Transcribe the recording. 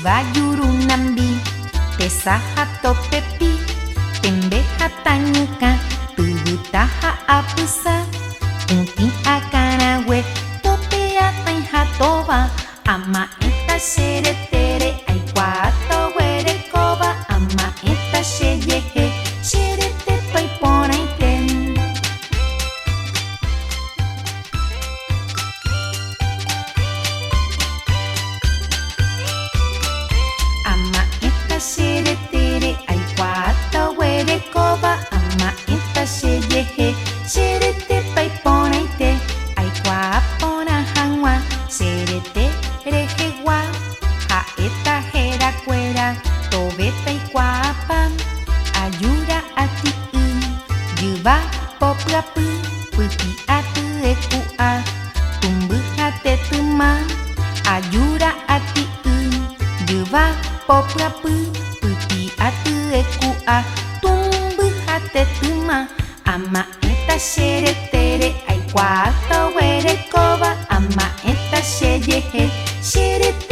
Bayuru nambi Tesaha topepi Tembeha tanyuka Tubutaha apusa Unti akanawe Topea taiha toba Ama eta sheretere Aikwato were koba Ama eta sheyehe Sherete toi poraite Ama eta sheretere Aikwato were koba Ama eta sheyehe Sherete toi poraite Aikwa pona hanwa Sherete rejewa Ha eta hera cuera Tobeta Ikuapa Ayura ati Yuba poplapu Puti atu ekua Tumbu hate tuma Ayura ati Yuba poplapu Puti atu ekua Tumbu hate tuma Ama eta sheretere Aikwato were koba Ama eta sheyehe Sherete